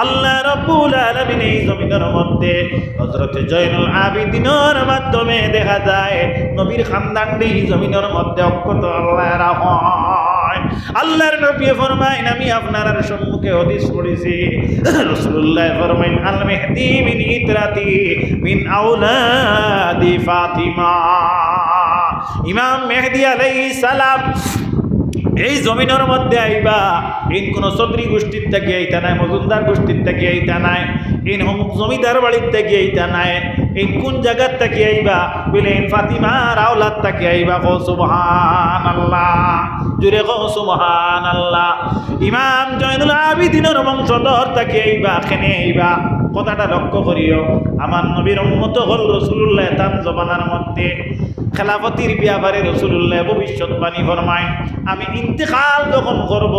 আল্লাহ রাব্বুল আলামিন এই জমিনের মধ্যে হযরতে জয়নুল আবিদিনের মাধ্যমে দেখা যায় নবীর খানদান এই জমিনের মধ্যে অক্ষত আল্লাহ রাখেন। আল্লাহর নবী ফরমায়েন, আমি আপনার সম্মুখে হাদিস পড়েছি, রাসূলুল্লাহ ফরমায়েন, আল মেহদি মিন ইতরাতি মিন আওলাদি ফাতিমা। ইমাম মেহদি আলাইহিস সালাম এই জমিনের মধ্যে আইবা, ইন কোন চৌধুরী গোষ্ঠীর থেকে আইতা নাই, মজুমদার গোষ্ঠীর থেকে আইতা নাই, ইন জমিদার বাড়ির থেকে আইতা নাই, ইন কোন জায়গার থেকে আইবা বলে ইন ফাতিমার আওলাদ থেকে আইবা। কও সুবহানাল্লাহ, জুড়ে কও সুবহানাল্লাহ। ইমাম জয়নুল আবিদিনের বংশধর থেকে আইবা, কেনে আইবা কথাটা লক্ষ্য করিও। আমার নবীর উম্মত হল রাসূলুল্লাহ তাম জমানার মধ্যে খেলাফতির ব্যাপারে রাসূলুল্লাহ ভবিষ্যৎবাণী ফরমায়, আমি ইন্তেকাল যখন করব,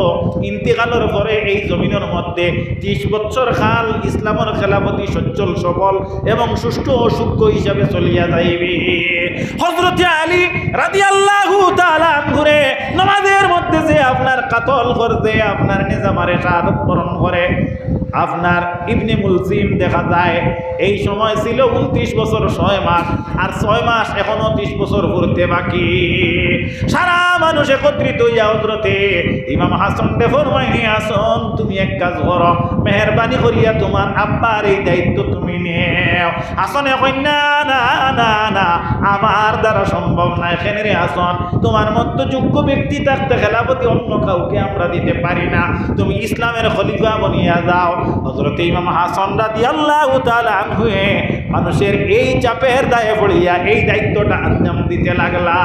ইন্তেকালের পরে এই জমিনের মধ্যে 30 বছর কাল ইসলামের খেলাফতি সচ্ছল সবল এবং সুষ্ঠু ও সূক্ষ্ম হিসাবে চলিয়া যাইবে। হযরতে আলী রাদিয়াল্লাহু তাআলা আনহুরে নামাজের মধ্যে যে আপনার কাতল করতে আপনার নিজামারে শাহাদাত বরণ করে আপনার ইবনে মুলজিম দেখা যায় এই সময় ছিল 29 বছর 6 মাস, আর 6 মাস এখনো 30 বছর ঘুরতে বাকি। সারা মানুষ একত্রিত হইয়া হযরতে ইমাম হাসান দে ফরমাইনি, হাসান তুমি এক কাজ করো, মেহেরবানি করিয়া তোমার আব্বার এই দায়িত্ব তুমি নেও। হাসানে কই, না না না না, আমার দ্বারা সম্ভব না। এখানে রে হাসান, তোমার মতো যোগ্য ব্যক্তি থাকতে খেলাফতি অন্য কাউকে আমরা দিতে পারি না, তুমি ইসলামের খলিফা বনিয়া যাও। হযরতে ইমাম হাসান রাদিয়াল্লাহু তাআলা আনহু মানুষের এই চাপের দায়ে পড়িয়া এই দায়িত্বটা আঞ্জাম দিতে লাগলা।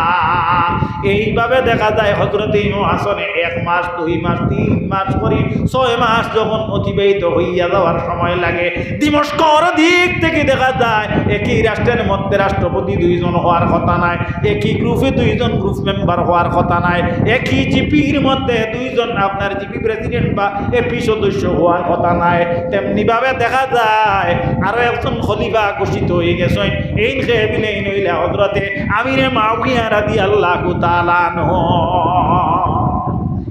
এইভাবে দেখা যায় হযরতে ইমাম হাসান 1 মাস 2 মাস 3 মাস করে 6 মাস যখন অতিবাহিত হইয়া যাওয়ার সময় লাগে, দিমস্কর দিক থেকে দেখা যায় একই রাষ্ট্রের মধ্যে রাষ্ট্রপতি 2 জন হওয়ার কথা নাই, একই গ্রুপে 2 জন গ্রুপ মেম্বার হওয়ার কথা নাই, একই জিপির মধ্যে 2 জন আপনার জিপি প্রেসিডেন্ট বা এপি সদস্য হওয়ার কথা নাই। তেমনি ভাবে দেখা যায় আরো একজন খলিফা ঘোষিত হয়ে গেছেন, এই খেবিলে নইলে হযরতে আমিরে মুআবিয়া রাদিয়াল্লাহু তাআলা আনহু।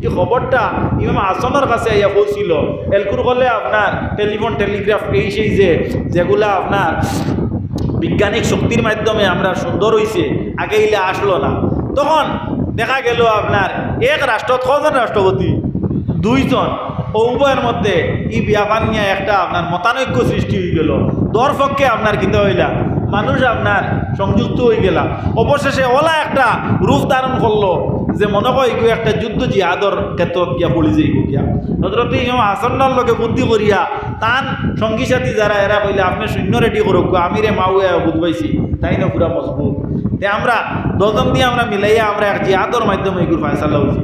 এই খবরটা ইমাম হাসানের কাছে আইয়া পৌঁছিল। এলকুর করলে আপনার টেলিফোন টেলিগ্রাফ এই সেই যেগুলা আপনার বিজ্ঞানিক শক্তির মাধ্যমে আমরা সুন্দর হইছে, আগে ইলে আসলো না। তখন দেখা গেল আপনার এক রাষ্ট্র 6 জন রাষ্ট্রপতি, 2 জন উভয়ের মধ্যে এই ব্যাপার নিয়ে একটা আপনার মতানৈক্য সৃষ্টি হয়ে গেল। দরপক্ষে আপনার কিতা হইলা মানুষ আপনার সংযুক্ত হয়ে গেলাম। অবশেষে ওলা একটা রূপ ধারণ করলো যে মনে হয় এগুলো একটা যুদ্ধ জিহাদর ক্ষেত্রত গিয়া পড়ি যাইব গিয়া হজরত ইমাম হাসান্নার লগে বুদ্ধি করিয়া তান সঙ্গী সাথী যারা এরা কইলে আপনি শূন্য রেডি করুক আমিরে মাউয়া বুধ পাইছি তাই না পুরা মজবুত তে আমরা দলদম দিয়ে আমরা মিলাইয়া আমরা এক জিহাদর মাধ্যমে এগুলো ফায়সালা হয়েছি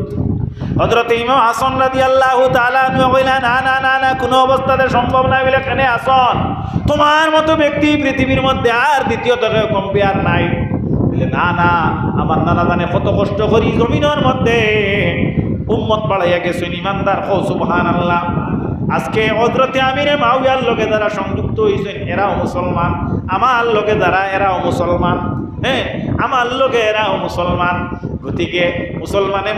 হযরত ইমাম হাসান রাদিয়াল্লাহু তাআলা আনহু কইলেন না না না না কোনো অবস্থাতে সম্ভব না বলে কেন হাসান তোমার মতো ব্যক্তি পৃথিবীর মধ্যে আর দ্বিতীয় থেকে কম্পেয়ার নাই বলে না না আমার নানা জানে কত কষ্ট করি জমিনের মধ্যে উম্মত বাড়াইয়া গেছেন ইমানদার কও সুবহানাল্লাহ আজকে হযরত আমিরে মাউয়ার লোকে যারা সংযুক্ত হয়েছেন এরাও মুসলমান আমার লোকে যারা এরাও মুসলমান হ্যাঁ আমার লোকে এরাও মুসলমান গতিকে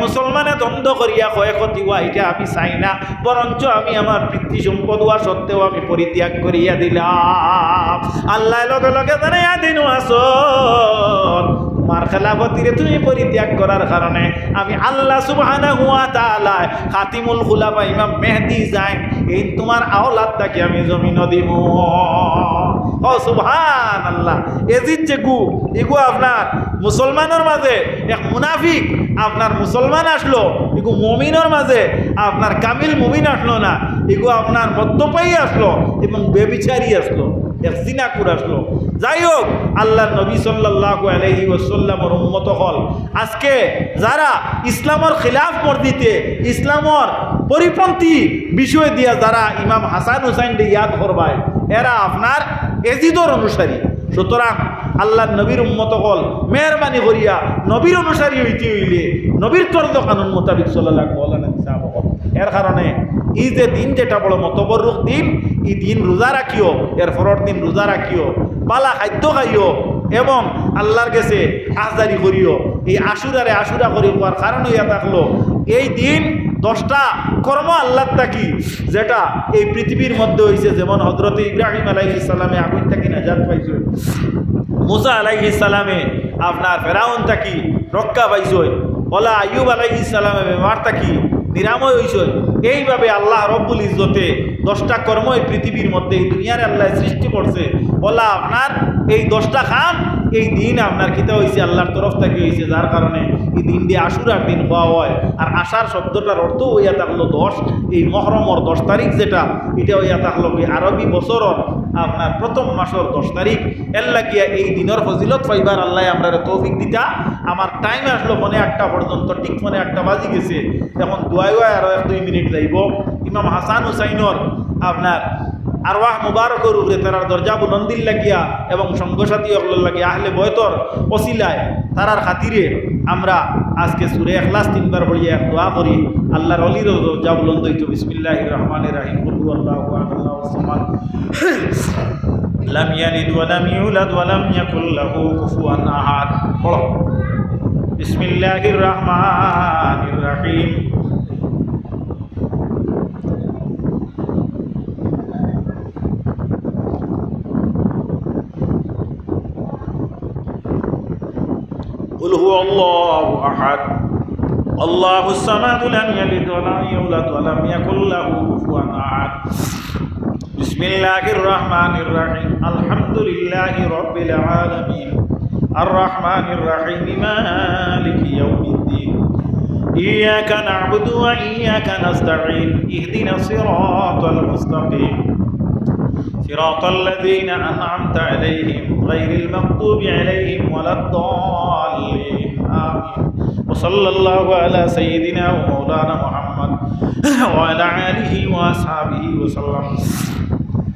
মুসলমানে দ্বন্দ্ব করিয়া ক্ষয়ক্ষতি হওয়া এটা আমি চাই না বরঞ্চ আমি আমার পিতৃ সম্পদ হওয়া সত্ত্বেও আমি পরিত্যাগ করিয়া দিলাম আল্লাহ লগে লগে জানাইয়া দিন আসন তোমার খেলাফতিরে তুমি পরিত্যাগ করার কারণে আমি আল্লাহ সুবহানাহু ওয়া তাআলা খাতিমুল খুলাফা ইমাম মেহেদী যাই এই তোমার আওলাদটাকে আমি জমিন দিব ও সুবহানাল্লাহ এজিদ যে এগু আপনার মুসলমানের মাঝে এক মুনাফিক আপনার মুসলমান আসলো এগু মুমিনের মাঝে আপনার কামিল মুমিন আসলো না এগু আপনার মদ্যপায়ী আসলো এবং বেবিচারী আসলো এক জিনাকুর আসলো যাই হোক আল্লাহর নবী সাল্লাল্লাহু আলাইহি ওয়াসাল্লামের উম্মত হল আজকে যারা ইসলামের খিলাফ মর্দিতে ইসলামের পরিপন্থী বিষয় দিয়া যারা ইমাম হাসান হুসাইন দিয়ে ইয়াদ করবায় এরা আপনার এজিদর অনুসারী সুতরাং আল্লাহর নবীর উম্মত হল মেহরবানি করিয়া নবীর অনুসারী হইতে হইলে নবীর তর্দ কানুন মোতাবিক সাল্লাল্লাহু আলাইহি ওয়াসাল্লাম এর কারণে এই যে দিন যেটা বড় মতবরুক দিন এই দিন রোজা রাখিও এর পরের দিন রোজা রাখিও পালা খাদ্য খাইও এবং আল্লাহর কাছে আহজারি করিও এই আশুরা করি হওয়ার কারণ হইয়া থাকলো এই দিন 10টা কর্ম আল্লাহ থাকি যেটা এই পৃথিবীর মধ্যে হয়েছে যেমন হযরত ইব্রাহিম আলাইহিস সালামে আগুন থাকি নাজাত পাইছে মুসা আলাইহিস সালামে আপনার ফেরাউন থাকি রক্ষা পাইছে ওলা আইয়ুব আলাইহিস সালামে বেমার থাকি নিরাময় হয়েছে এইভাবে আল্লাহ রব্বুল ইজ্জতে 10টা কর্ম এই পৃথিবীর মধ্যে এই দুনিয়ার আল্লাহ সৃষ্টি করছে ওলা আপনার এই 10টা কাম এই দিন আপনার কিতা হয়েছে আল্লাহর তরফ থেকে হয়েছে যার কারণে এই দিন দিয়ে আশুরার দিন হওয়া হয় আর আশার শব্দটার অর্থ হইয়া থাকলো 10 এই মহরমর 10 তারিখ যেটা এটা হইয়া থাকলো আরবি বছরের আপনার প্রথম মাসের 10 তারিখ এর লাগিয়া এই দিনের ফজিলত পাইবার আল্লাহ আমরা তৌফিক দিতা আমার টাইম আসলো ফোনে 8টা পর্যন্ত ঠিক ফোনে 8টা বাজি গেছে এখন দোয়াই আরো 1-2 মিনিট যাইব ইমাম হাসান হুসাইনর আপনার আরওয়াহ মুবারকর উপরে তারার দরজা বুলন্দির লাগিয়া এবং সঙ্গসাথী অকল লাগিয়া আহলে বয়তর ওসিলায় তারার খাতিরে আমরা আজকে সূরা ইখলাস 3বার পড়িয়া এক দোয়া করি আল্লাহর ওলির দরজা বুলন্দ হইতো বিসমিল্লাহির রহমানির রহিম কুল হুয়াল্লাহু আহাদ আল্লাহুস সামাদ লাম ইয়ালিদ ওয়া লাম ইউলাদ ওয়া লাম ইয়াকুল লাহু কুফুয়ান আহাদ পড়ো বিসমিল্লাহির রহমানির রহিম قل هو الله أحد الله الصمد لم يلد ولم يولد ولم يكن له كفوا أحد بسم الله الرحمن الرحيم الحمد لله رب العالمين الرحمن الرحيم مالك يوم الدين إياك نعبد وإياك نستعين اهدنا الصراط المستقيم صراط الذين أنعمت عليهم غير المغضوب عليهم ولا الضالين آمين وصلى الله على سيدنا ومولانا محمد وعلى آله وأصحابه وسلم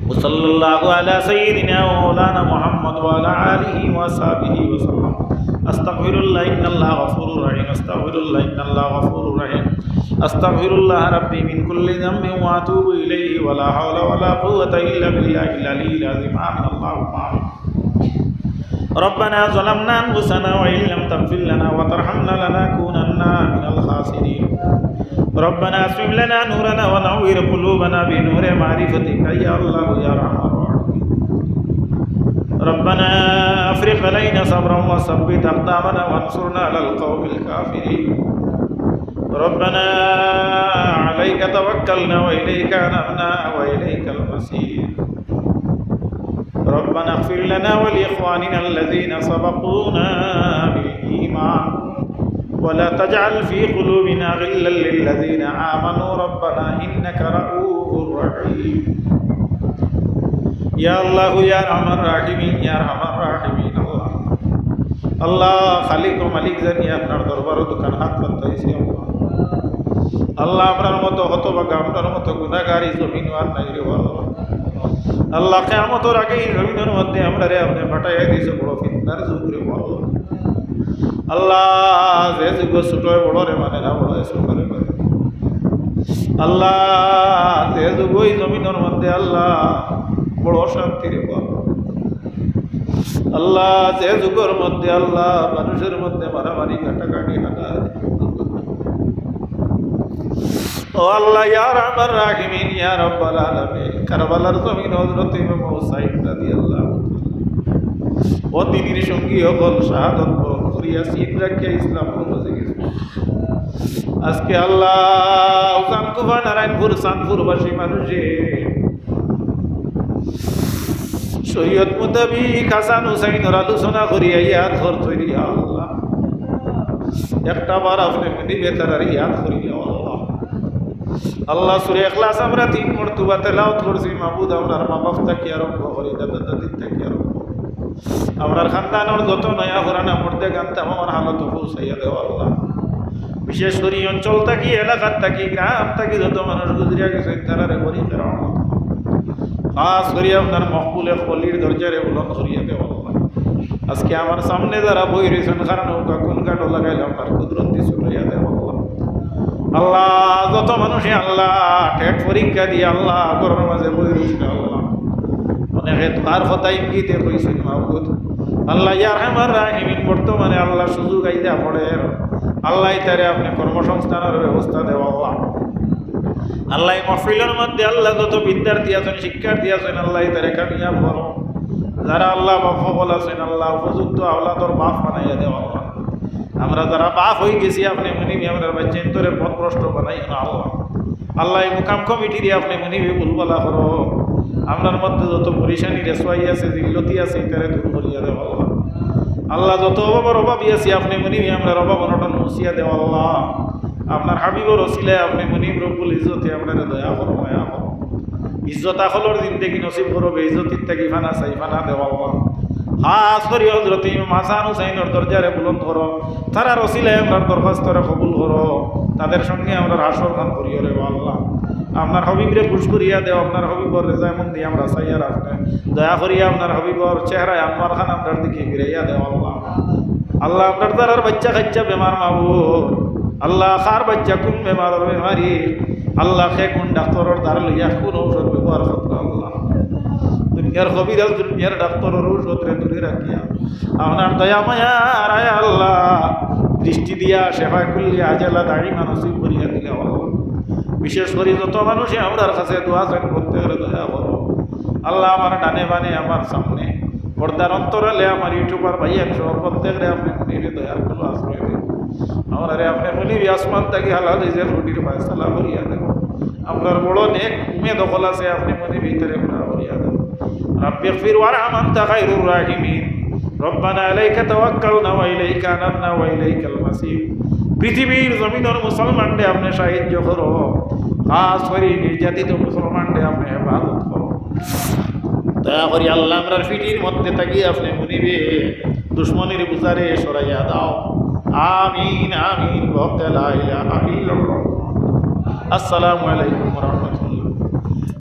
وصلى الله على سيدنا ومولانا محمد وعلى آله وأصحابه وسلم أستغفر الله إن الله غفور رحيم أستغفر الله إن الله غفور رحيم أستغفر الله ربي من كل ذنب وأتوب إليه ولا حول ولا قوة إلا بالله العلي العظيم آمين اللهم آمين ربنا ظلمنا أنفسنا وإن لم تغفر لنا وترحمنا لنكونن من الخاسرين ربنا أسلم لنا نورنا ونور قلوبنا بنور معرفتك يا الله يا رحمن الرحيم ربنا أفرغ علينا صبرا وثبت أقدامنا وانصرنا على القوم الكافرين ربنا عليك توكلنا وإليك أنبنا وإليك المصير ربنا اغفر لنا ولإخواننا الذين سبقونا بالإيمان ولا تجعل في قلوبنا غلا للذين آمنوا ربنا إنك رؤوف رحيم يا الله يا أرحم الراحمين يا أرحم الراحمين الله الله خالق মালিক জানি আপনার দরবারে দোকান হাত পাতাইছি আল্লাহ আপনার মতো হতভাগা আপনার মতো গুনাহগারী জমিন আর নাই রে আল্লাহ আল্লাহ কিয়ামতের আগে এই জমিনের মধ্যে আমরারে আপনি ফাটাইয়া দিয়েছে বড় ফিতনার যুগ রে আল্লাহ আল্লাহ যে যুগ ছোট বড় রে মানে না বড় ছোট রে আল্লাহ যে যুগ ওই জমিনের মধ্যে আল্লাহ বড় শান্তি রে আল্লাহ যে যুগের মধ্যে আল্লাহ মানুষের মধ্যে মারামারি কাটাকাটি হাঁটায় ও আল্লাহ ইয়া রাহমান রাহিমিন ইয়া রাব্বাল আলামিন কারবালার জমিন হযরত ইমাম হুসাইন রাদিয়াল্লাহু ও দিনের সঙ্গী হল শাহাদাত বরণ করিয়া সিট রাখিয়া ইসলাম বুঝে গেছে আজকে আল্লাহ উজানকুবা নারায়ণপুর চাঁদপুরবাসী মানুষে শরীয়ত মোতাবিক হাসান হুসাইনের আলোচনা করিয়া ইয়াদ ঘর তৈরি আল্লাহ একটা বার আপনি মনিবে তার ইয়াদ করিলে আল্লাহ আল্লাহ সূরা ইখলাস আমরা 3 মর্তবা তেলাওয়াত করছি মাবুদ আমরার মা বাপ থেকে আরম্ভ করি দাদা দাদি থেকে আরম্ভ আমরার খানদানের যত নয়া ঘরানা মর্দে গানতে আমার হালত পৌঁছাইয়া দেও আল্লাহ বিশেষ করে অঞ্চল থাকি এলাকার থাকি গ্রাম থাকি যত মানুষ গুজরিয়া গেছে তারারে বলি রহমত খাস করে আপনার মকবুলে খলির দরজারে বুলন্দ করিয়া দেও আল্লাহ আজকে আমার সামনে যারা বই রয়েছেন কারণ কোন কাটো লাগাইলে আপনার কুদরত দিয়ে ছুটাইয়া দেও আল্লাহ যত মানুষে আল্লাহ টেট পরীক্ষা দিয়ে আল্লাহ ঘরের মাঝে বই রয়েছে আল্লাহ অনেকে তার কথা ইঙ্গিতে কইছেন মাহবুদ আল্লাহ ইয়া রাহমান রাহিমিন বর্তমানে আল্লাহ সুযোগ আইদা পড়ে আল্লাহ তারে আপনি কর্মসংস্থানের ব্যবস্থা দেও আল্লাহ আল্লাহ মাহফিলের মধ্যে আল্লাহ যত বিদ্যার্থী আছেন শিক্ষার্থী আছেন আল্লাহ তারে কামিয়াব করো যারা আল্লাহ বাপ সকল আছেন আল্লাহ উপযুক্ত আওলাদর বাপ বানাইয়া দেও আল্লাহ আমরা যারা বাপ হয়ে গেছি আপনি মনিবি আমরা বাচ্চান্তরে পথভ্রষ্ট বানাই না আল্লাহ আল্লাহ এই মুকাম কমিটি দিয়ে আপনি মনিবি বলবলা করো আপনার মধ্যে যত পরিশানি রেসোয়াই আছে জিল্লতি আছে তারে দূর করিয়া দেও আল্লাহ আল্লাহ যত অভাবের অভাবই আছে আপনি মনিবি আমরা অভাব অনটন মুছিয়া দেও আল্লাহ আপনার হাবিবর ওসিলে আপনি মনিব রব্বুল ইজ্জতে আপনার দয়া করো মায়া করো ইজ্জত আখলর জিন্দেগি নসিব করো বেইজ্জতির থেকে ফানা চাই ফানা দেও আল্লাহ খাস করে হযরত ইমাম হাসান হুসাইনের দরজারে বুলন্দ করো তারার ওসিলায় আমরা দরখাস্তরে কবুল করো তাদের সঙ্গে আমরা হাসর খান করিও রে আল্লাহ আপনার হবিবরে খুশ করিয়া দেও আপনার হবিবর রেজামন দিয়ে আমরা চাইয়া রাখতে দয়া করিয়া আপনার হবিবর চেহারায় আমার খান আপনার দিকে ফিরাইয়া দেও আল্লাহ আল্লাহ আপনার তারার বাচ্চা কাচ্চা বেমার মাবুর আল্লাহ খার বাচ্চা কোন বেমারের বেমারি আল্লাহ খে কোন ডাক্তারের দ্বার লইয়া কোন ঔষধ ব্যবহার করতো আল্লাহ দুনিয়ার কবিরাজ দুনিয়ার ডাক্তারের ঔষধরে দূরে রাখিয়া আপনার দয়া মায়া রায় আল্লাহ দৃষ্টি দিয়া সেবা করলে আজালা দাড়ি মানসিক করিয়া দিলে আল্লাহ বিশেষ করে যত মানুষই আমার কাছে দোয়া চান করতে গেলে দয়া করো আল্লাহ আমার ডানে বানে আমার সামনে পর্দার অন্তরালে আমার ইউটিউবার ভাইয়ের সহ প্রত্যেকরে আপনি মনিরে দয়ার কোনো আশ্রয় দেব আমার আপনি মনির আসমান থেকে হালাল নিজের রুটির ফয়সালা করিয়া দেব আপনার বড় নেক উমেদ দখল আছে আপনি মনির ভিতরে গুনাহ করিয়া দেব রাব্বি ইগফির ওয়ারহাম আনতা খায়রুর রাহিমিন রব্বানা আলাইকা তাওয়াক্কালনা ওয়া ইলাইকা আনাবনা ওয়া ইলাইকাল মাসির পৃথিবীর জমিনের মুসলমানদের আপনি সাহায্য করো খাস করে নির্যাতিত মুসলমানদের আপনি হেফাজত করো দয়া করি আল্লাহ আমরার ফিটির মধ্যে থাকি আপনি মনিবে দুশ্মনের বুঝারে সরাইয়া দাও আমিন আমিন ওয়া লা ইলাহা ইল্লাল্লাহ আসসালামু আলাইকুম ওয়া রাহমাতুল্লাহ।